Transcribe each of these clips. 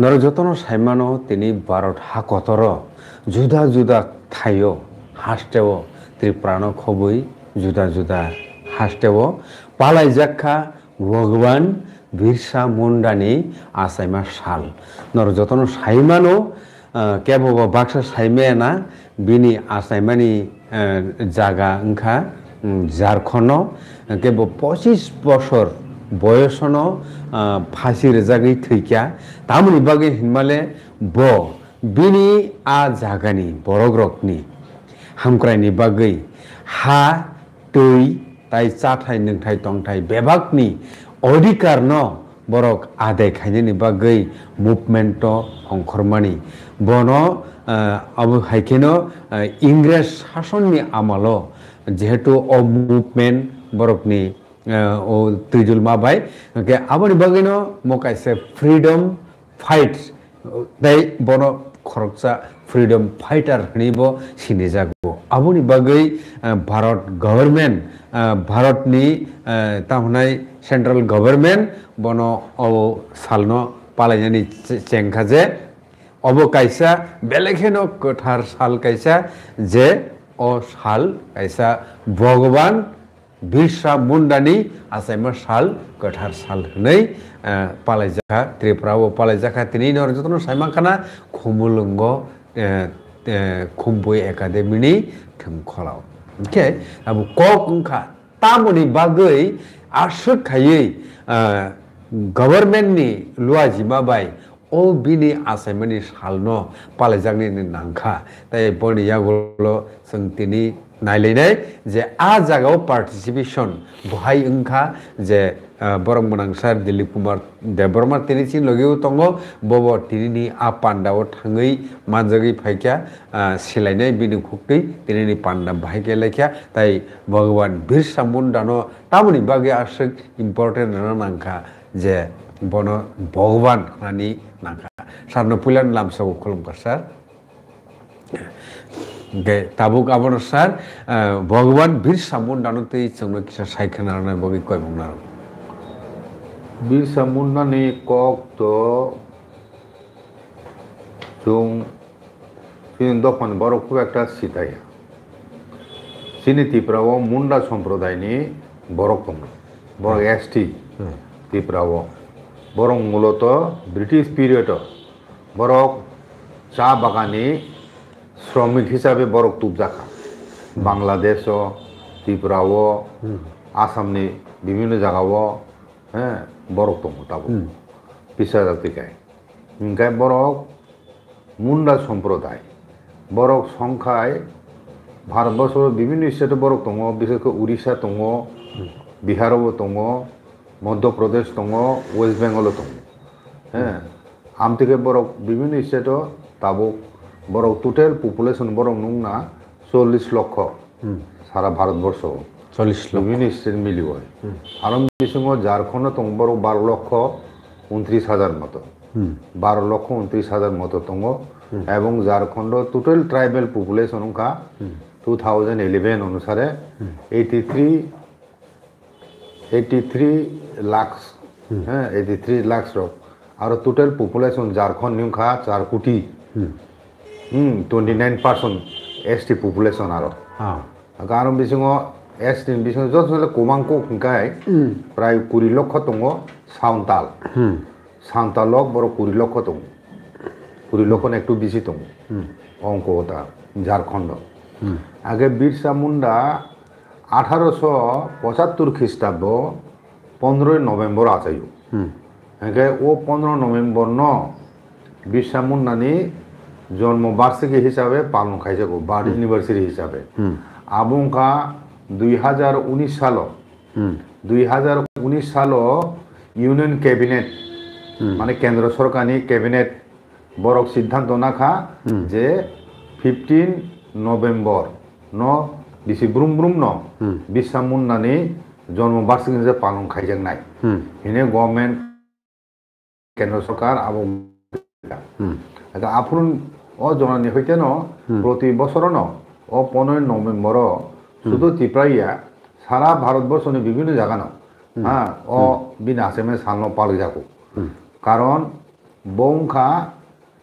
নরযতন সাইমানো তিনি ভারত হাকতর জুদা জুদা থাইও হাসতেও ত্রিপ্রাণ খবই জুদা জুদা হাসতেও পালাই জাক্ষা ভগবান বিরসা মুন্ডানি আসাইমা সাল নরযতন সাইমানো কেবল বাক্সা সাইমেনা বিনি আসাইমানি জায়গা ওंखा ঝাড়খণ্ড কেবল 25 বছর বয়সনো ফাঁসি রেজাগै थैख्या तामनि बागै हिनमाले ब बिनि आ जागानि बरग्रकनि हामक्रायनि बागै हा दै ताइ चाथाय नोंथाय तंथाय बेबागनि अधिकार न बरक आदाय खायनायनि बागै मुभमेन्ट अंखरमानि बनो अब हायखेनो इंग्रेज शासननि आमालो जेहेतु अ मुभमेन्ट बरकनि ओ तैजुल माबाय के आबनि बागैनो मकाइसे फ्रीडम फाइट दै बनो खरकसा फ्रीडम फाइटर हनिबो सिनिजागो आबनि बागै भारत गभर्नमेन्ट भारतनि ताहनाय सेंट्रल गभर्नमेन्ट बनो ओ सालनो पालायनायनि चेंखाजे अब कायसा बेलेखेनो कथार साल कायसा जे ओ साल कायसा भगवान बिरसा मुंडानि आसाइमा साल कथार साल हनै पालायजाखा त्रिपुराव पालायजाखा तिनि नरजतन साइमाखाना खुमुलुंग खुम्बुय एकाडेमिनि थोमखलाव ओके अब कक ओंखा तामनि बागै आसुखायै गभर्नमेन्टनि लुआजिमा बाय ओ बिनि आसाइमानि सालनो पालायजागनि नांखा ताय बनियागलो जों तिनि नायलायनाय जे आ जागाव पार्टिसिपेशन बहाय ओंखा जे बरं मनांसार दिलीप कुमार देबबर्मा तिनिसिन लगेव तंगो बबो तिनिनि आ पान्डाव थाङै मानजगै फायख्या सिलायनाय बिनि खुक्तै तिनिनि पान्डा बाहायके लेख्या ताय भगवान बिरसा मुंडानो तामनि बागै आसक इम्पोर्टेन्ट नांखा जे बनो भगवान नानि नांखा सारनो पुलान लामसाव खुलुमकार सार के ताबुक आबन सार भगवान बिरसा मुंडानो तै जोंनो किसा सायखनारनाय बगै कय बुंनार बिरसा मुंडानि कक तो जों सिन दफान बरक खुब एकटा सिथाय सिनि त्रिपुराव मुंडा सम्प्रदायनि बरक दं बरक एसटी त्रिपुराव बरं मूलत ब्रिटिश पिरियड बरक चा बागानी श्रमिक हिसाबै बरक तुबजाखा बांलादेश त्रिपुराव आसामनि विभिन्न जायगाव बरक दं ताबो पिसा जातिखाय ओंखाय बरक मुंडा सम्प्रदाय बरक संख्याय भारतबर्षर विभिन्न स्टेट बरक दङ बिसोरखौ उड़ीसा दङ बिहारावबो दङ मध्य प्रदेश दङ वेस्ट बेंगल दङ आमथिके बरक विभिन्न स्टेट ताबो बरक टोटल पपुलेशन बरक नंना 40 लक्ष सारा भारतबर्ष 40 विभिन्न स्टेट मिलियो आरो बिसिङाव झारखंड दं बरक 12 लक्ष 29 हाजार मतो 12 लक्ष 29 हाजार मतो दङ এবং झारखंड टोटल ट्राइबल पपुलेशन का 2011 अनुसारे 83 लाख 83 लाख और टोटल पपुलेशन झारखंड का 4 कोटी 29% एसटी पपुलेशन आरो कारण बिसिङाव एसटी बिसिङाव जसले कोमांको खंखाय प्राय 20 लक्ष दङ सान्ताल बर 20 लक्ष दङ 20 लक्ष एकटु बेसि दङ अंकता झारखंड आगे बिरसा मुंडा 1875 ख्रीष्टाब्द 15 नवेम्बर आजायो ओंखाय ओ 15 नवेम्बर न बिरसा मुंडानि जन्म बार्षिकी हिसाबै पालन खायजागौ बार्थ एनिभार्सारि हिसाबै आबुंखा 2019 साल यूनियन कैबिनेट माने केंद्र सरकारनि कैबिनेट बरक सिद्धांत नाखा जे 15 नवेम्बर न बिसि ब्रुम ब्रुम न बिरसा मुंडानि जन्म बार्षिकी जे पालन खायजानाय हिने गवर्नमेंट केंद्र सरकार आबो आफुन ओ जनानि हइते न प्रति बছर न ओ 15 नवेम्बर शुद्ध त्रिपुराया सारा भारतबर्षनि विभिन्न जायगा न ओ बिना आसामे सालनो पालि जागौ कारण bongkha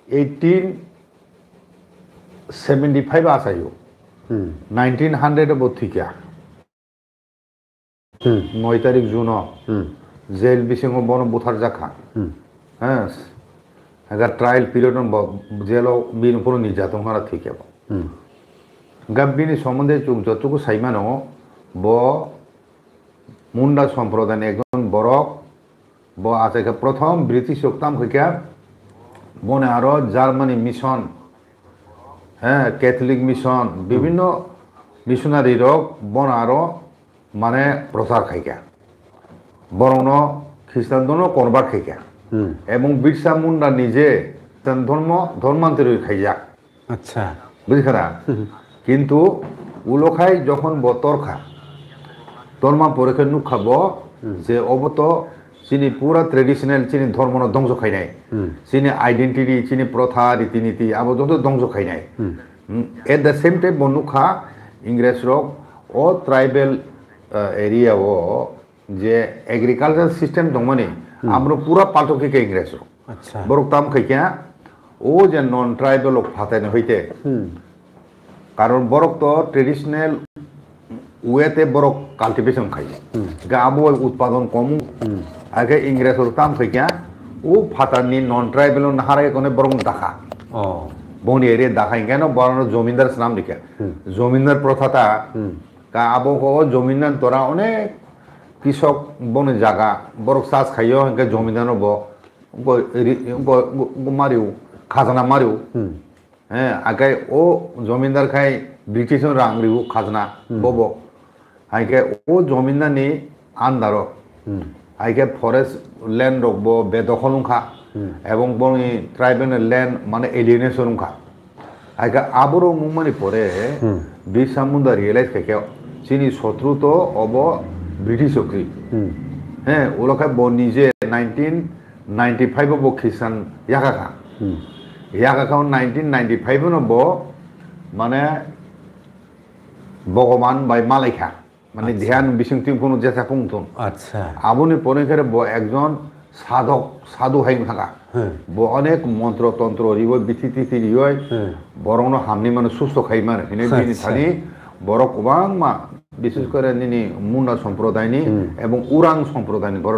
1875 asayo 1900 bo thika 9 তারিখ জুন জেল বিসিংহ বন বুথার জাখা হ্যাঁ আগার ট্রায়াল পিরিয়ড জেল বিন উপর নির্যাতন করা থেকে গাবিনি সম্বন্ধে যতটুকু সাইমানো ব মুন্ডা সম্প্রদায় একজন বরক ব আছে প্রথম ব্রিটিশ যোগতাম হইকা বনে আরো জার্মানি মিশন হ্যাঁ ক্যাথলিক মিশন বিভিন্ন মিশনারি রোগ বন আরো মানে প্রচার খাইকা বরং খ্রিস্টান ধর্ম কনভার্ট খাইকা এবং বিরসা মুন্ডা নিজে খ্রিস্টান ধর্মান্তর খাইয়া আচ্ছা বুঝিখারা কিন্তু উলোখাই যখন বতরখা তরমা পরীক্ষা নুক খাব যে অবত চিনি পুরা ট্রেডিশনাল চিনি ধর্ম ধ্বংস খাই নাই চিনি আইডেন্টিটি চিনি প্রথা রীতিনীতি আবার যত ধ্বংস খাই নাই এট দ্য সেম টাইম বনুখা ইংরেজ রক ও ট্রাইবেল এরিয়া ও যে এগ্রিকালচার সিস্টেম দং মানে আমরা পুরা পাল্টকে ইংরেজ রক আচ্ছা বরক তাম খাইকা ও যে নন ট্রাইবেল ফাতাইনে হইতে কারণ বরক তো ট্রেডিশনাল ওয়েতে বরক কাল্টিভেশন খাই গা আবো উৎপাদন কম আগে ইংরেজ তাম খাইকা ও ফাতানি নন ট্রাইবেল হারাই কোনে বরং দেখা বনি এরিয়া দেখাই কেন বরং জমিদার নাম লিখা জমিদার প্রথাটা কা আবো জমিদার তোরা অনেক কৃষক বনে জাগা বরক চাষ খাইও হেঁকে জমিদার মারিও খাজনা মারিও হ্যাঁ আগে ও জমিদার খাই ব্রিটিশ রাংরিও খাজনা বব হাইকে ও জমিদার নি আন্দার হাইকে ফরেস্ট ল্যান্ড রব বেদখল খা এবং বনি ট্রাইবেল ল্যান্ড মানে এলিয়েনেশন খা হাইকে আবরও মুমানি পরে বিরসা মুন্ডা রিয়েলাইজ খাইকে চিনি শত্রু তো অব ব্রিটিশ চক্রি হ্যাঁ ওলখাই ব নিজে 1995 ব খ্রিস্টান ইয়াকা ইয়াকাখাও 1995 ব মানে ভগবান বাই মালাইখা মানে ধ্যান বিশিংতি কোনো যেটা পুংতুন আচ্ছা আবনি পরেখের ব একজন সাধক সাধু হাইম থাকা ব অনেক মন্ত্র তন্ত্র রিব বিথিতি রিয় বরং হামনি মানে সুস্থ খাই মানে হিনে বিনি থানি বড় গোবাং মা বিশেষ করে নিনি মুন্ডা সম্প্রদায়নি এবং উরাং সম্প্রদায়নি বড়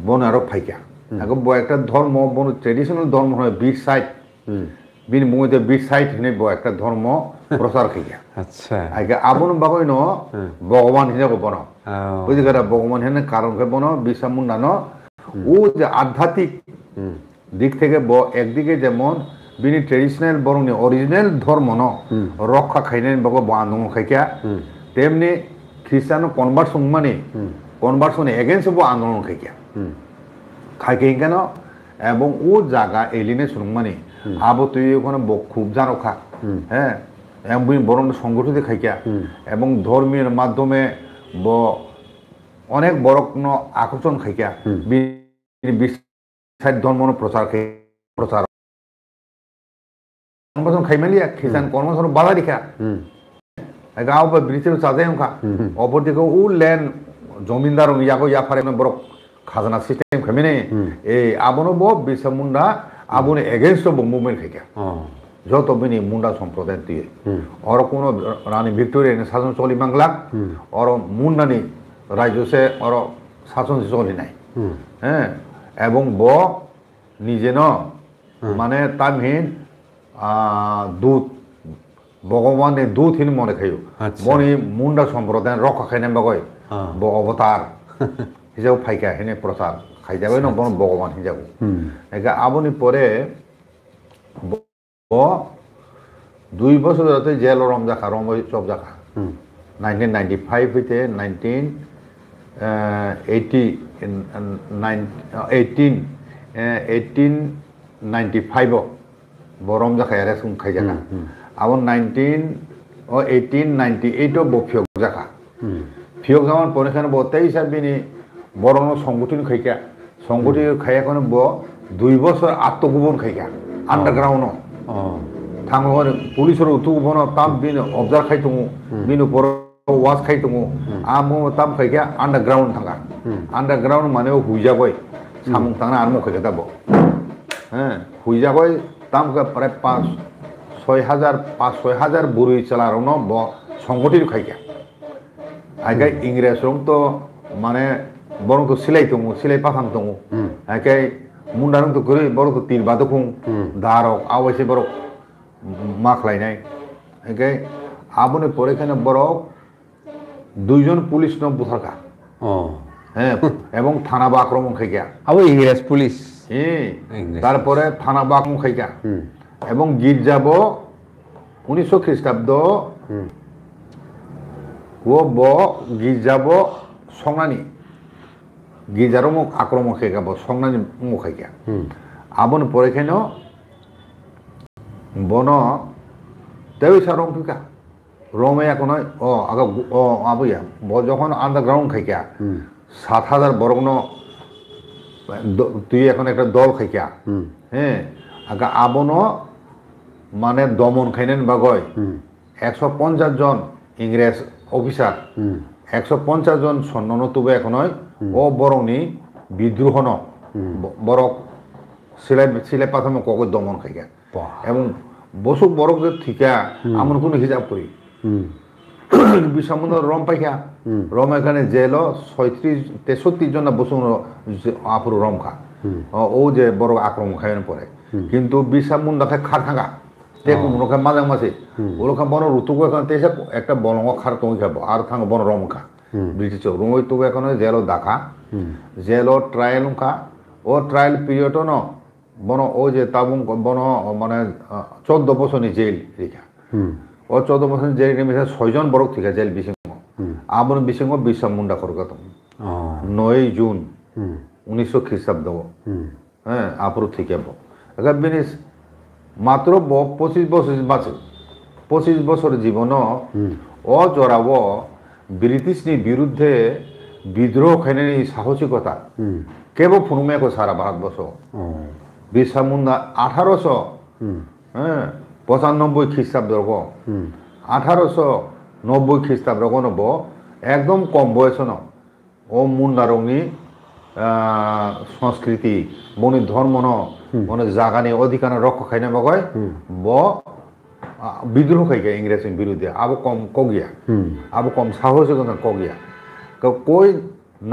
বন আরো ফাইকা আগে ব একটা ধর্ম বন ট্রেডিশনাল ধর্ম হয় বীর সাইট বিন মুইতে বীর সাইট হিনে ব একটা ধর্ম প্রচার খাইকা আচ্ছা আগে আবন বাগই ন ভগবান হিনে বন বুঝি গেরা ভগবান হিনে কারণ কে বন বিরসা মুন্ডা ন ও যে আধ্যাত্মিক দিক থেকে ব একদিকে যেমন বিনি ট্রেডিশনাল বরং অরিজিনাল ধর্ম ন রক্ষা খাইনে বাগো বান্ধব খাইকা তেমনি খ্রিস্টান কনভার্সন মানে কনভার্সন এগেন্স্ট বো আন্দোলন খাইকা খাইকে কেন এবং ও জায়গা এলিনেশন মানে আবো তুই ওখানে খুব জানো খা হ্যাঁ এবং বরং সংগঠিত খাইকা এবং ধর্মের মাধ্যমে ব অনেক বড় আকর্ষণ খাইকা ধর্ম প্রচার প্রচার কর্মসন খাইমেলিয়া খ্রিস্টান কর্মসন বাধা দিখা গাঁও বা ব্রিটিশ চাঁদে খা অপরদিকে ও ল্যান্ড জমিদার ইয়াকো ইয়াফারে বড় খাজনা সিস্টেম খাইমেনে এই আবনো ব বিরসা মুন্ডা আবনে এগেনস্ট ব মুভমেন্ট খাইকা যত বিনি মুন্ডা সম্প্রদায় দিয়ে আর কোনো রানী ভিক্টোরিয়া শাসন চলি বাংলা আর মুন্ডানি রাজ্য সে আর শাসন চলি নাই হ্যাঁ এবং ব নিজে ন মানে তামহীন দুধ ভগবানের দুধ হিন মনে খাইও বনি মুন্ডা সম্প্রদায় রক্ষা খাইনে বাগয় ব অবতার হিসাবে ফাইকা হেনে প্রচার খাই যাবে না বন ভগবান হিসাবে একা আবনি পরে ব 2 বছর ধরে জেল রম জাখা রম চপ জাখা 1995 হইতে 1895 বরম জাখা এর সুন খাই জাখা আবার 1898 বফিয়ক জাখা ফিয়ক যাওয়ার পরে এখানে বতে হিসাবে বরং সংগঠন খাইকা সংগঠিত খাইয়া কোনো 2 বছর আত্মগোপন খাইকা আন্ডারগ্রাউন্ড থাঙ্গো পুলিশের উতুগোপন তাম বিন অবজার খাই দङ বিন উপর ওয়াজ খাই দङ আমো তাম খাইকা আন্ডারগ্রাউন্ড থাঙ্গা আন্ডারগ্রাউন্ড মানে হুইজাবই সামুং থাंना आरो मखै दाबो হ্যাঁ হুই জায়গায় তামকে প্রায় 5-6 হাজার বুড়ি চালার সংগঠিত খাইকা আগে ইংরেজ রং তো মানে বরং তো সিলাই দङ সিলাই পাথাম দङ আগে মুন্ডা রং তো করে বড় তো তিল বাদ খুং দারক আওয়াইছে বড় মাখলাইনাই আগে আবনে পরে এখানে বড় 2 জন পুলিশ ন বুথারকা হ্যাঁ এবং থানা বা আক্রমণ খাইকা আবো ইংরেজ পুলিশ তারপরে থানা বা আক্রমণ খাইকা এবং গীত যাব 1900 খ্রিস্টাব্দ ও ব গীত যাব সংনানি গিজারও মুখ আক্রমণ খাইকা ব সংনানি মুখ খাইকা আবন পরে কেন বন তেইসা রং ফিকা রমে এখন আগে আবইয়া ব যখন আন্ডারগ্রাউন্ড খাইকা 7,000 বরগ্ন তুই এখন একটা দল খাইকা হ্যাঁ আগে আবন মানে দমন খাইনেন বাগয় 150 জন ইংরেজ অফিসার 150 জন সৈন্য তুবে এখন ও বরংনি বিদ্রোহ ন বরক সিলাই পাথমে কক দমন খাইকা এবং বসুক বরক যে থিকা আমন কোনো হিসাব করি বিশ্বমন্দ রম পাইকা রম এখানে জেল 63 জন বসুক আপুর রম খা ও যে বড় আক্রমণ খাইন পরে কিন্তু বিশ্বমন্দাকে খার থাকা দেখুন মাঝে মাঝে ওরকম বন ঋতুকে এখন তেসে একটা বনঙ্গ খার তুমি খাবো আর থাঙ্গ বন রম খা ব্রিটিশ রুমই তো এখন জেল দেখা জেল ট্রায়াল খা ও ট্রায়াল পিরিয়ডও ন বন ও যে তাবুং বন মানে 14 বছরনি জেল রেখা ও 14 বছর জেল নেমে 6 জন বড় থেকে জেল বিসিং আবন বিসিং বিশ্ব মুন্ডা করগতম 9 জুন 1900 খ্রিস্টাব্দ হ্যাঁ আপুর থেকে বিনিস মাত্র 25 বছর বাঁচে 25 বছর জীবন ও জড়াব ব্রিটিশনি বিরুদ্ধে বিদ্রোহ খাইনি সাহসিকতা কেবল ফুনুমেকো সারা ভারতবর্ষ বিরসা মুন্ডা 1895 খ্রিস্টাব্দ 1890 খ্রিস্টাব্দ নব একদম কম বয়স ন ও মুন্ডা রঙি সংস্কৃতি বনি ধর্ম ন মানে জাগানি অধিকার রক্ষ খাইনা বাগয় ব বিদ্রোহ খাইকা ইংরেজের বিরুদ্ধে আবো কম কগিয়া আবো কম সাহসিকতা কগিয়া কই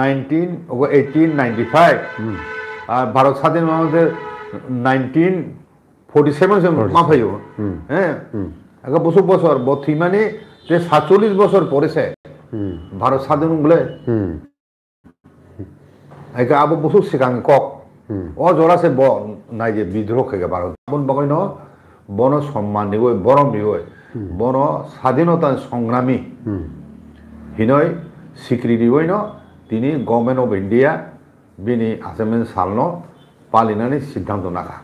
1895 আর ভারত স্বাধীন আমাদের 1947 মাফাইও হ্যাঁ আগে বছর বছর বথি মানে যে 47 বছর পরেছে ভারত স্বাধীন বলে আগে আবো বছর সিগাং কক ও জরাসে ব নাই যে বিদ্রোহ খাইকা ভারত বন বাগৈ ন বন সম্মান নিবই বরম নিবই বন স্বাধীনতা সংগ্রামী হিনয় স্বীকৃতি দিবই ন তিনি গভর্নমেন্ট অফ ইন্ডিয়া বিনি আসামেন্ট সাল ন পালিনানি সিদ্ধান্ত নাখা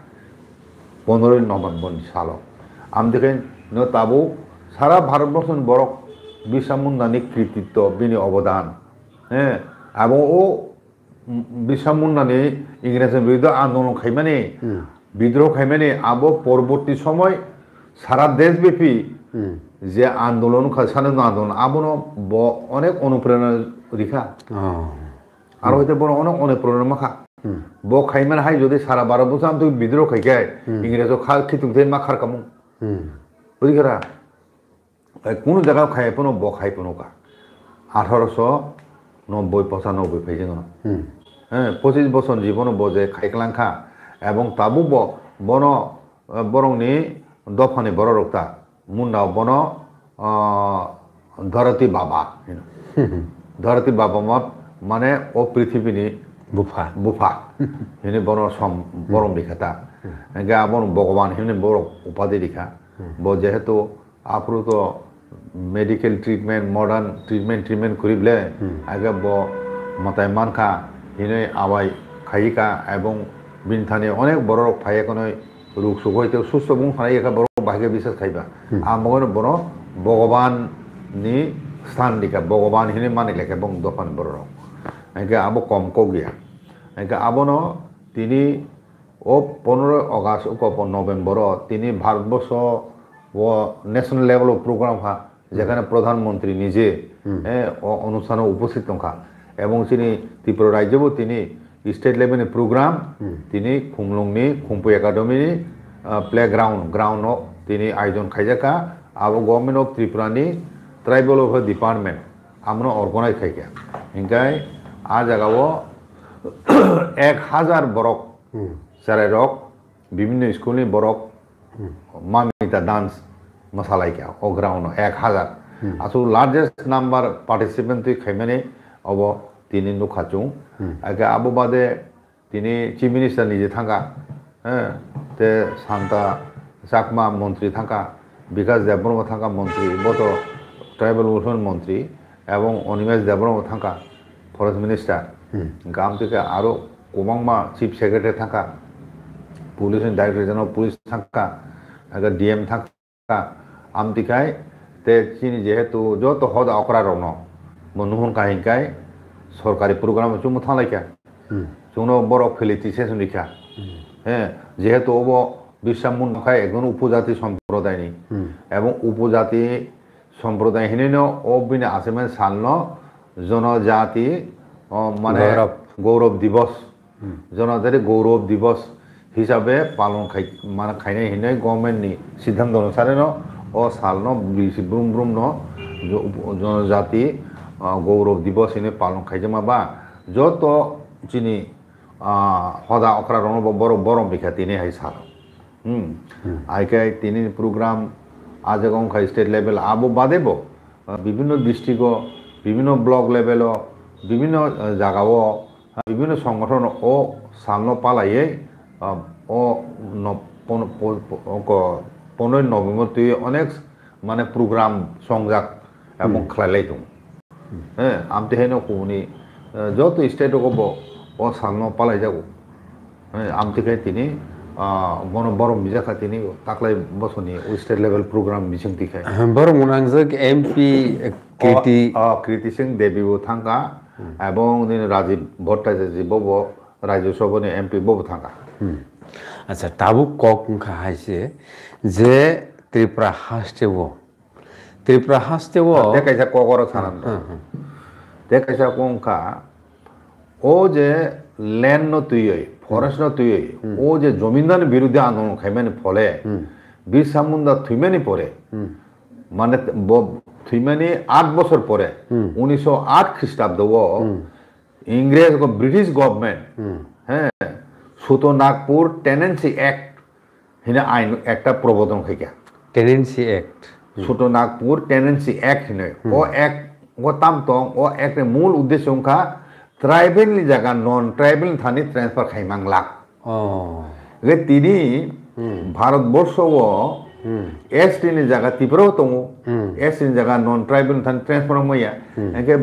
15 নভেম্বর সাল আম দেখেন ন তাবো সারা ভারতবর্ষ বড় বিরসা মুন্ডানি কৃতিত্ব বিনি অবদান হ্যাঁ এবং ও বিরসা মুন্ডানি ইংরেজের বিরুদ্ধে আন্দোলন খাইমানে বিদ্রোহ খাইমানে আবো পরবর্তী সময় সারা দেশব্যাপী যে আন্দোলন স্বাধীনতা আন্দোলন আবন অনেক অনুপ্রেরণা রেখা আর হয়তো বড় অনেক অনুপ্রেরণা মাখা ব খাইমান হাই যদি সারা 12 বছর আমি বিদ্রোহ খাইকায় ইংরেজ খিতুক মা খার কামু বুঝিখারা কোন জায়গা খাই পনো ব খাই পনোকা 1890-95 ফাইছে হ্যাঁ 25 বছর জীবন বজে খাইকলাংখা এবং তাবু বন বরংনি দফানি বড় রক্তা মুন্ডা বন ধরতি বাবা ধরতি বাবা মানে ও পৃথিবীনি বুফা বুফা হিনে বন বরম লিখাতা এগে আবন ভগবান হিনে বড় উপাধি লিখা ব যেহেতু আপরু তো মেডিকেল ট্রিটমেন্ট মডার্ন ট্রিটমেন্ট করিবলে আগে ব মাতাই মানখা হিনে আবাই খাইকা এবং বিনথানে অনেক বড় রোগ ফাই এখন রোগ সুখ হইতে সুস্থ বুং ফাই একা বড় ভাগ্য বিশ্বাস খাইবা আমগন বড় ভগবান নি স্থান লিখা ভগবান হিনে মানে লেখা এবং দফান বড় রোগ একে আবো কম কগিয়া একে আবন তিনি ও 15 আগস্ট ও 15 নভেম্বর তিনি ভারতবর্ষ ও ন্যাশনাল লেভেল প্রোগ্রাম খা যেখানে প্রধানমন্ত্রী নিজে অনুষ্ঠানে উপস্থিত খা এবং তিনি ত্রিপুরা রাজ্যেও তিনি स्टेट लेभेलनि प्रग्राम दिनै खुंलुंनि खुंफु एकाडेमिनि ग्राउन्डआव दिनै आयोजन खायजाखा आबो गभर्नमेन्ट अफ त्रिपुरानि ट्राइबल वेलफेयार डिपार्टमेन्ट आमनो अर्गेनाइज खायखा इंखाय आ जागाओ 1000 बरक जाराय रक विभिन्न स्कुलनि बरक मामिता डांस मोसालायखा ओ ग्राउन्डआव 1000 आसु लार्जेस्ट नाम्बार पार्टिसिपेंट खायमाने अब दिनै नुखाचुं आगे आबो बादे दिनै चीफ मिनिस्टार निजे थांगा ते सांता चाकमा मंत्री थांगा विकास देबब्रह्म थांगा मंत्री बतो ट्राइबल वेलफेयार मंत्री एवं अनिमेश देबब्रह्म थांगा फरेस्ट मिनिस्टार गाम থেকে আরো गोबांमा चीफ सेक्रेटारि थांगा पुलिस डायरेक्टर जनरल पुलिस थांगा आगे डीएम थांगा आमतिखाय ते चिनि जेहेतु जत हद अकरा रनो मनुहन काहिंखाय सरकारी प्रोग्राम चुम थांलायखा जोंनो बरक फेलिटि सेसन लिखा जेहेतु अब बिरसा मुंडा एकजन उपजाति सम्प्रदायनि एवं उपजाति सम्प्रदाय हिनेनो अबिने आसेमेन सालनो जनजाति माने गौरव दिवस जनजाति गौरव दिवस हिसाबे पालन माने खायनाय हिने गभर्नमेन्टनि सिद्धांत अनुसारेनो ओ सालनो ब्रुम ब्रुमनो जनजाति गौरव दिवस हिने पालन खायजमाबा जत चिनि हदा अकरा रनो बरम बिखा तिने हाय साल आइकाय तिनि प्रोग्राम आजगाव खाय स्टेट लेवल आबो बादेबो विभिन्न डिस्ट्रिक्ट विभिन्न ब्लक लेवल विभिन्न जागाओ विभिन्न संगठन ओ सालनो पालायै ओ 15 नवेम्बर तुय अनेक माने प्रोग्राम संजाक एवं खलायलाय दं आमते हेनो कोनि जत स्टेट गबो ओ सालनो पालाय जागो आमते खाय तिनि बन बरम बिजाखा तिनि ताकलाय बसनि स्टेट लेवल प्रोग्राम बिसिंति खाय बरम उनांजक एमपी कृति सिंह देवीबो थांगा एवं दिन राजीव भट्टाचार्य बबो राज्य सभानि एमपी बबो थांगा अच्छा ताबु कक खाहायसे जे त्रिपुरा हास्टेवो देखायसा कगर सानान देखायसा कोंखा ओ जे लैंड न तुयै फरेस्ट न तुयै ओ जे जमीनदार विरुद्ध आंदोलन खायमानि फले बिरसा मुंडा थुइमानि परे माने थुइमानि 8 बছর পরে 1908 খ্রিস্টাব্দও इंग्रेज को ब्रिटिश गवर्नमेंट सुतो नागपुर टेनेंसी एक्ट हिने आइन एकटा प्रबोधन खायखा टेनेंसी एक्ट सुतो नागपुर टेनेंसी एक्ट हिने ओ एक्ट ओ तामतों ओ एक्ट मूल उद्देश्य उनका ट्राइबल नि जगह नॉन ट्राइबल थानी ट्रांसफर खायमांगला गे तिनी भारतवर्ष एसटी नि जगह तिब्रो दङ एसटी नि जगह नॉन ट्राइबल थानी ट्रांसफर मैया एके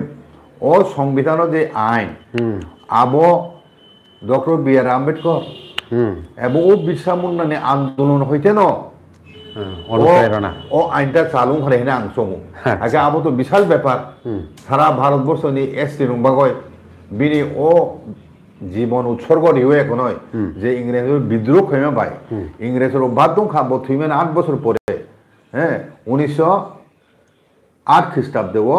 ओ संविधान जे आइन आबो डॉक्टर बी.आर. आम्बेडकर एबो ओ बिरसा मुंडानि आंदोलन होइते न অনুপ্রেরণা ओ आइनटा चालू हरेना आं समु आगे आबो तो विशाल व्यापार सारा भारतवर्षनि एसटी रंबागय बिनि ओ जीवन उत्सर्ग दिवे कोनय जे इंग्रेजर विद्रोह खायमा बाय इंग्रेजर बादों खाबो थुइमेन 8 বছর পরে 1908 খ্রিস্টাব্দেও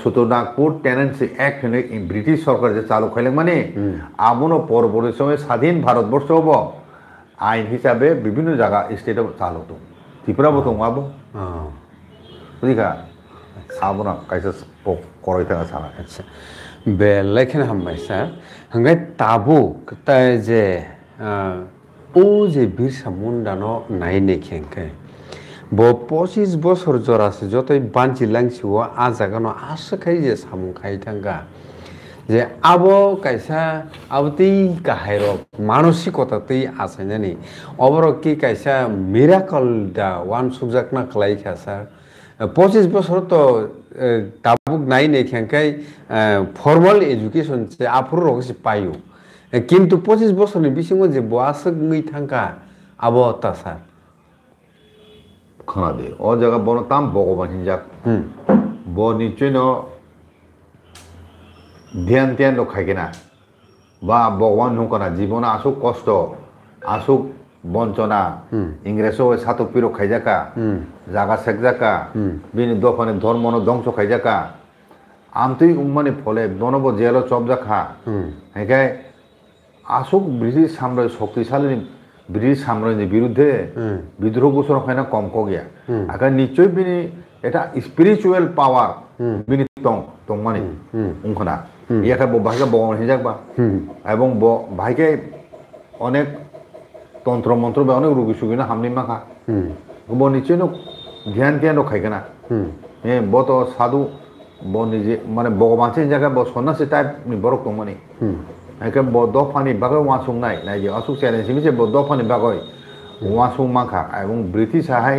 सुतो नागपुर टेनेंसी एक्ट होने ब्रिटिश सरकार जे चालू खायलें माने आबोनो परवर्ती समय स्वाधीन भारतवर्ष हबो आइन हिसाबे विभिन्न जगह स्टेट चालू दं त्रिपुराबो दं आबो बुझिखा आबोना कायसा करय थाङा साना अच्छा बे लेखन हमबाय सर हंगाय ताबु जे ओ जे बिरसा मुंडानो नायने खेंखे बो 25 বছর জরাসে যতই বানচি লাংसिও आ जागानो आसखाय जे सामु खाय थांगा जे आबो कायसा आबति गाहायरो मानसिकता तै आसायनानि अबरो कि कायसा मिराकल दा वान सुबजाकना खलायखा सर 25 বছর तो ताबुक नायने खेंखाय फर्माल एजुकेशन से आफुर रगसि पायो किंतु 25 বছরनि बिसिङो जे बआसो गै थांगा आबो ता सर खाना दे और जगह बोनो ताम भगवान हिंजाक बो निश्चय न ध्यान ध्यान लो खायकेना बा भगवान नुकना जीवन आसुक कष्ट आसुक बंचना इंग्रेजो सातु पिरो खायजाका जागा सेकजाका बिनि दफाने धर्म न ध्वंस खायजाका আমতুই উম্মানি ফলে বনব জেল চবজা খা হ্যাঁ আসুক ব্রিটিশ সাম্রাজ্য শক্তিশালী ব্রিটিশ সাম্রাজ্যের বিরুদ্ধে বিদ্রোহ ঘোষণা হয় না কম গিয়া আগে নিশ্চয়ই বিনি এটা স্পিরিচুয়াল পাওয়ার বিনি তংমানি উংখনা ইয়াকে ভাইকে বগন হিজাকবা এবং ভাইকে অনেক তন্ত্র মন্ত্র বা অনেক রুগী সুগী না হামনি মাখা ব নিশ্চয় ধ্যান ধ্যান খাইকে না হ্যাঁ ব তো সাধু ব নিজে মানে ভগবানসে জায়গায় ব সন্ন্যাসী টাইপ নি বরক তংমানি একে ব দফানি বাগৈ ওয়াসুং নাই নাই যে অসুখ চ্যালেঞ্জ মিছে ব দফানি বাগৈ ওয়াসুং মাখা এবং ব্রিটিশ আহাই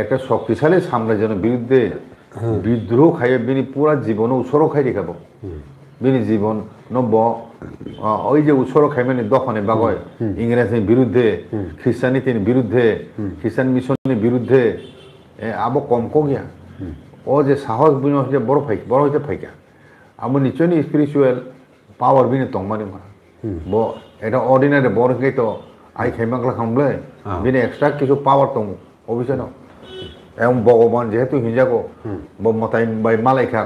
একটা শক্তিশালী সাম্রাজ্যের বিরুদ্ধে বিদ্রোহ খাইয়ে বিনি পুরা জীবন উৎসর্গ খাই দেখাব বিনি জীবন নব ওই যে উৎসর্গ খাইবেনি দফানি বাগৈ ইংরেজের বিরুদ্ধে খ্রিস্টানিটির বিরুদ্ধে খ্রিস্টান মিশনের বিরুদ্ধে আবো কম গিয়া ও যে সাহস বিনি হচ্ছে বড় হইতে ফাইকা আমি নিশ্চয়ই স্পিরিচুয়াল পাওয়ার বিনি তংমানি মা ব এটা অর্ডিনারি বড়কে তো আই খাইমাকলা খামলে বিনি এক্সট্রা কিছু পাওয়ার তং অভিশান এবং ভগবান যেহেতু হিজাগো ব মতাই বাই মালাইখা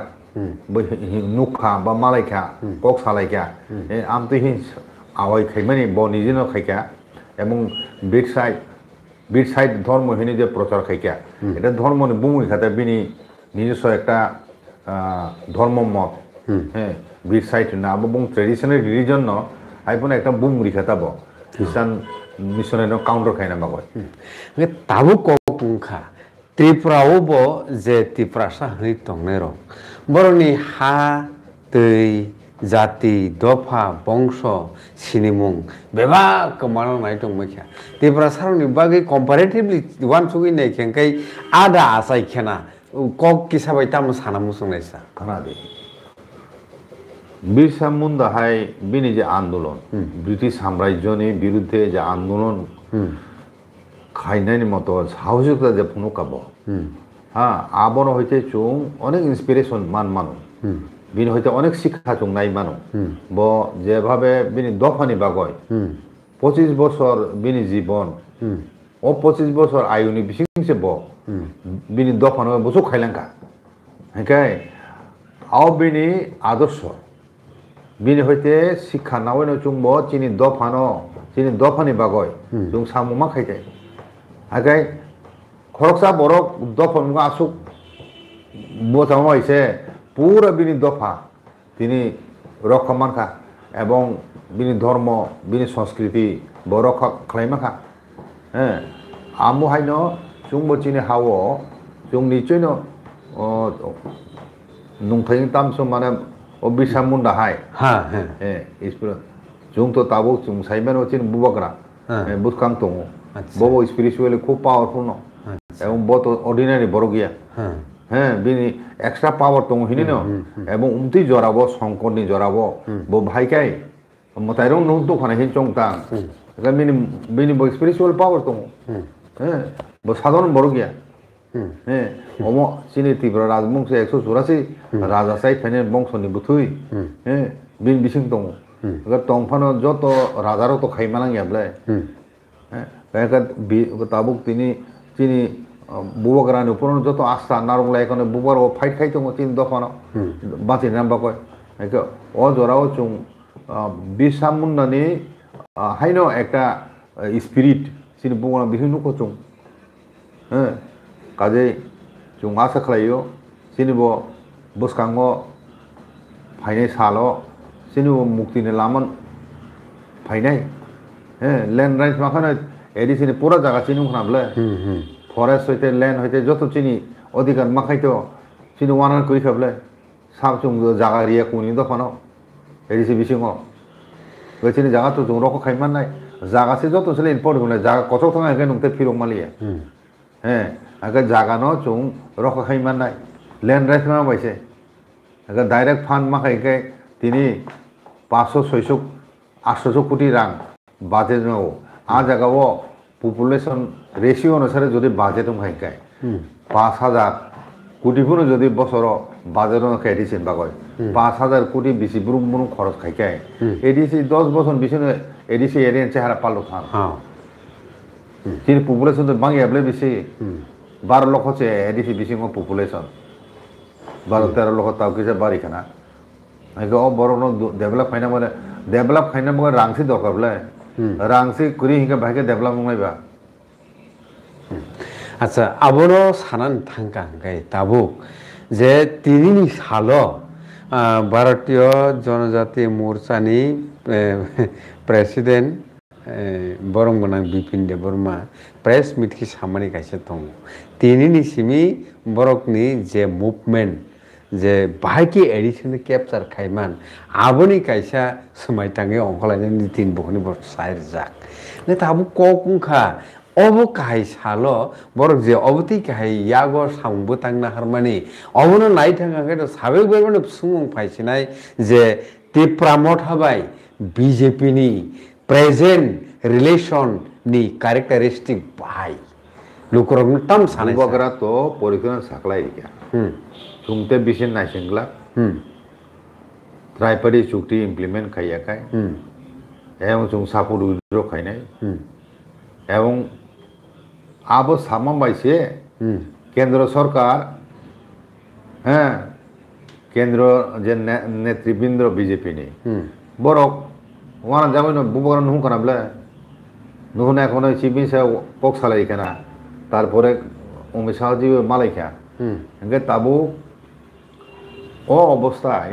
নুখা বা মালাইখা কক সালাইখা আমতো হি আওয়াই খাইমানি ব নিজে খাইকা এবং বিট সাইড ধর্ম হিনি যে প্রচার খাইকা এটা ধর্ম বুমুই খাতে বিনি নিজস্ব একটা ধর্ম মত হ্যাঁ বিট সাইড না এবং ট্রেডিশনাল রিলিজন আইপনে একটা বুমুরি খাতাব খ্রিস্টান মিশনের কাউন্টার খাই না বাগয় তাবো কংখা ত্রিপুরাও ব যে ত্রিপুরাসা হই তংনে রং বরনি হা তৈ জাতি দফা বংশ সিনিমুং বেবা কমানো নাই দं मैखा ত্রিপুরা সারনি বাগै কম্পারেটিভলি ওয়ান সুগি নাই खेंkai आदा आसाय खेना কক কিসাবাই তাম সানা মুসংনাইসা খানাদি বিরসা মুন্ডা হাই বিনি যে আন্দোলন ব্রিটিশ সাম্রাজ্যের বিরুদ্ধে যে আন্দোলন খাইনাইনি মতো সাহসিকতা যে ফুনুকাব হ্যাঁ আবর হইতে চুং অনেক ইন্সপিরেশন মানো বিনি হইতে অনেক শিক্ষা চুং নাই মানো ব যেভাবে বিনি দফানি বাগয় 25 বছর বিনি জীবন ও 25 বছর আয়ুনি বিসিংসে ব বিনি দফানো বসু খাইলাঙ্কা হ্যাঁ আও বিনি আদর্শ বিনি হইতে শিক্ষা নাওয়ানো চুংব চিনি দফানি বাগয় চুং সামুমা খাইতে আগে খরকসা বরক দফন আসুক বোঝানো হয়েছে পুরা বিনি দফা তিনি রক্ষা মানখা এবং বিনি ধর্ম বিনি সংস্কৃতি রক্ষা খাইমাখা হ্যাঁ আমু হাইন চুংব চিনি হাও চুং নিশ্চয় নুংথাই তামসো মানে ও বিরসা মুন্ডা হাই হ্যাঁ হ্যাঁ চুং তো তাবো চুং সাইবেন চিনি বুবাকরা বুঝকাং দङ বব স্পিরিচুয়ালি খুব পাওয়ারফুল ন এবং বত অর্ডিনারি বড় গিয়া হ্যাঁ বিনি এক্সট্রা পাওয়ার দङ হিনি ন এবং উমতি জরাব সংকটনি জরাব ব ভাইকাই মতাইরং নুং দখানে হি চংতাং বিনি বিনি ব স্পিরিচুয়াল পাওয়ার দङ হ্যাঁ ব সাধারণ বড় গিয়া হ্যাঁ অম চিনি ত্রিপুরা রাজবংশ 184 রাজাসাই ফেনে বংশনি বুথুই হ্যাঁ বিন বিসিং দङ তংফানো যত রাজারও তো খাইমালাঙ্গিয়াবলে হ্যাঁ তাবুক তিনি চিনি বুবাকরানি উপর যত আস্থা নারংলা এখানে বুবার ও ফাইট খাইতো চিনি দফানো বাঁচি নাম্বা কয় ও জরাও চুং বিরসা মুন্ডানি হাইনো একটা স্পিরিট চিনি বুবানা বিভিন্ন চুং হ্যাঁ কাজে চুং আশা খালাইও চিনি বসকাঙ্গ ফাইনাই সালো চিনি মুক্তিনি লামান ফাইনাই হ্যাঁ ল্যান্ড রাইটস মাখানো এডিসিনি পুরা জায়গা চিনি খানাবলে ফরেস্ট হইতে ল্যান্ড হইতে যত চিনি অধিকার মাখাইতো চিনি ওয়ানার করি খাবলে সাব চুং জায়গা রিয়া কুনি দফানো এডিসি বিসিং চিনি জায়গা তো চুং রক খাইমান নাই জায়গাছে যত ছিল ইম্পর্টেন্ট নাই জায়গা কত থাকা এখানে নুংতে ফিরক মালিয়া হ্যাঁ আগে জায়গা ন চুং রক খাইমান নাই ল্যান্ড রাইটস মা পাইছে আগে ডাইরেক্ট ফান্ড মাখাইকে তিনি 500-600 800 কোটি রাং বাজেট নাও আ জায়গাও পপুলেশন রেশিও অনুসারে যদি বাজেট খাইকায় 5000 কোটি কোনো যদি বছর বাজেট এডিসিন বাগয় 5000 কোটি বেশি বুরুম বুরুম খরচ খাইকায় এডিসি 10 বছর বেশি এডিসি এরিয়ান চেহারা পাল্লো থান তিনি পপুলেশন তো বাঙিয়াবলে বেশি 12 লক্ষ চে এডিসি বেশি পপুলেশন 12-13 লক্ষ তাও কিসে বাড়ি খানা ও বড় ডেভেলপ খাইনা মানে ডেভেলপ খাইনা মানে রাংসি দরকার বলে রাংসি করি হিংকে ভাইকে ডেভেলপ মাইবা আচ্ছা আবনো সানান থাঙ্কা গাই তাবুক যে তিনি সালো ভারতীয় জনজাতি মোর্চানি প্রেসিডেন্ট বরং গোনাं বিপিন देब बर्मा प्रेस मिट की सामानि गायसे दं तिनि सिमी बरकनि जे मुभमेंट जे बाहायकी एडिशन कैप्चार खायमान आबोनि कायसा समायताङै अंखलायनाय नितिन बखनि बर साइर जाक ने ताबु ककुंखा अबो काहाय सालो बरक जे अबति काहाय यागो सामबो तांना हारमानि अबनो नाय थाङाखै तो साबे बेबनो सुंगं फायसिनाय जे तिप्रामट हाबाय बीजेपी नि प्रेजेंट रिलेशन नि कैरेक्टरिस्टिक बाहाय लुकरगन तम सानै बगरा तो परिकन साखलाय क्या तुमते बिसिन नायसिंगला ट्राइपारि चुक्ति इम्प्लीमेंट खायाखाय एवं जों सापर्ट उइड्र खायनाय एवं आबो सामा बायसे केंद्र सरकार केंद्र जे नेतृबृंद बीजेपी नि बरक वाना जाबाय न बुबरा नुहु कानाब्ले नुहुना एखोनो सिबि सायाव पक सालाय काना तारपरे अमित शाह जी मालायखा ओंखाय ताबो ओ अवस्थाय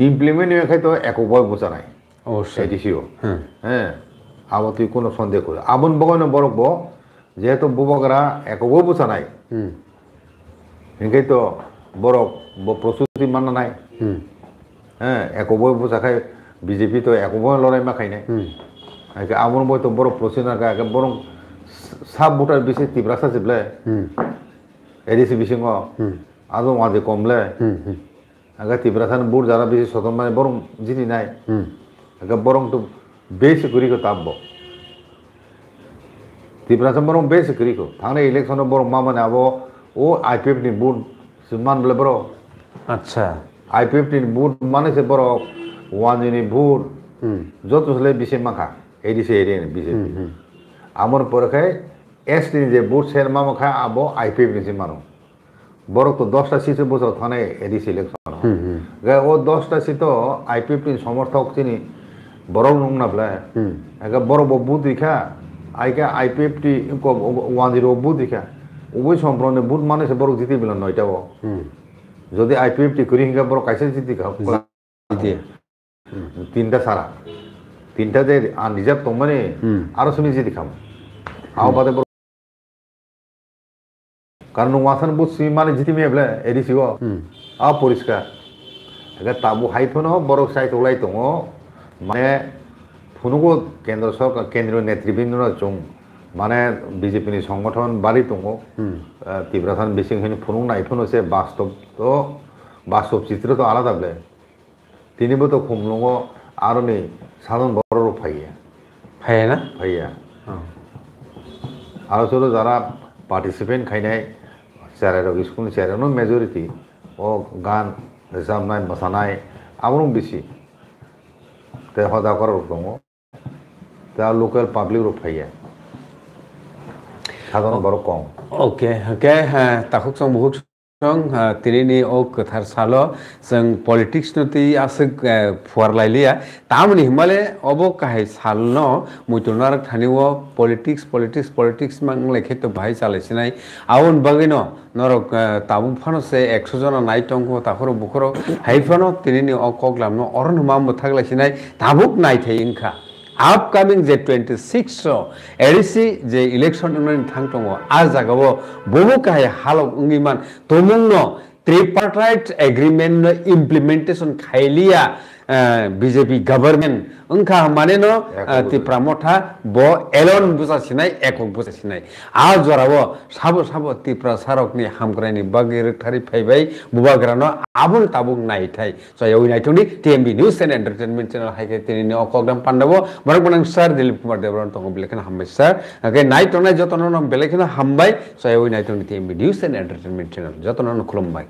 इम्प्लीमेंट एखाय तो एकबय बुजानाय अवश्य एडिसिओ आबो तुई कोनो सन्देह करे आबन बगन बरकबो जेहेतु बुबगरा एकबय बुजानाय ओंखाय तो बरक प्रस्तुति मानना नाय एकबय बुजाखाय बीजेपी तो एकबय लड़ाई माखायनाय आबन बय तो बरक प्रसिना का बरं साब भोटार बेसे तिब्रा सासेबले एडिसि बिसिङो आदो वाजे कमले आगा तिब्रा सान बुर जारा बेसे सदन माने बरं जिनि नाय आगा बरं तो बेसे करिको ताबबो तिब्रा सान बरं बेसे करिको थांनाय इलेक्शन बरं मा माने आबो ओ आईपीएफ नि बुट समान बले बरो अच्छा आईपीएफ नि बुट माने से बरो वाजिनि बुट जतसले बिसे माखा एडिसि एरिया बीजेपी आमर परखाय एसटी जे बुट सेर मा माखा आबो आईपीएफ नि मानो बरक तो 10टा सीट बसो थाने एडिसि इलेक्शन गे ओ 10टा सीट तो आईपीएफ नि समर्थक तिनि बरक नंगनाब्ला एगा बरक बुट दिखा आइका आईपीएफ टी को 10 बुट दिखा उबय समप्रने बुट माने से बरक जिति बिलन नयटाओ যদি আইপিএফ টি করি হিঙ্গা বড় কাইসে জিতি খাও তিনটা সারা তিনটা যে রিজার্ভ তো মানে আরো শুনি জিতি খাম আও বাদে কারণ ওয়াসান বুথ সি মানে জিতি মেবলে এডিসিও আ পরিষ্কার এগা তাবু হাইফোন বড় সাইট ওলাই দङ মানে ফুনুগো কেন্দ্র সরকার কেন্দ্রীয় নেতৃবৃন্দ চং মানে বিজেপি नि সংগঠন বাড়ি দङ তিব্রাথান বিসিং হিনি ফুনুং নাইফোন से বাস্তব তো বাস্তব চিত্র তো আলাদা বলে তিনিবো তো খুমলুঙো আরো নি সাধারণ বড় রূপ ফাইয়া ফাইয়া ফাইয়া আরো ছোট যারা পার্টিসিপেন্ট খাইনাই চেয়ারের স্কুল চেয়ারের মেজরিটি ও গান रोजाबनाय मोसानाय आमरं बेसि ते हदा कরার दङ दा लोकल पाब्लिक रূপ फाइया साधारण बड़ कम ओके ओके ताखुक सं बहुत सं तिनि ओ कथार सालो जों पलिटिक्स नति आसे फुवारलायलिया तामनि हिमाले अबो काहे सालनो मुइतुनार थानिवो पलिटिक्स पलिटिक्स पलिटिक्स मांगलेखे तो भाई चालायसिनाय आउन बागैनो नरक ताबु फानो से 100 जना नाइटंको ताखरो बुखरो हाइफानो तिनि ओ कगलामनो अरन मा मथागलायसिनाय ताबुक नायथाय इनखा अपकमिंग जे 26 एडिसि जे इलेक्शन थांदों आ जागावो बहु काहे हालक उंगिमान तमुंनो ट्रिपार्टाइट एग्रीमेंट इम्प्लीमेंटेशन खाइलिया बीजेपी गवर्नमेंट उनका माने न तिप्रामथा बो एलन बुजासिनाय एकक बुजासिनाय आ जरावो साबो साबो तिप्रा सारकनि हामग्रायनि बागेरथारि फायबाय बुबाग्रानो आबुल ताबुक नायथाय जय नायथनि TMB news and entertainment channel हाइके तिनि अकगदाम पांडबो बरगबनां सर दिलीप कुमार देवरन तंग बेलेखना हामबाय सर ओके नायथनाय जतन बेलेखना हामबाय जय नायथनि TMB news and entertainment channel जतन खुलुमबाय।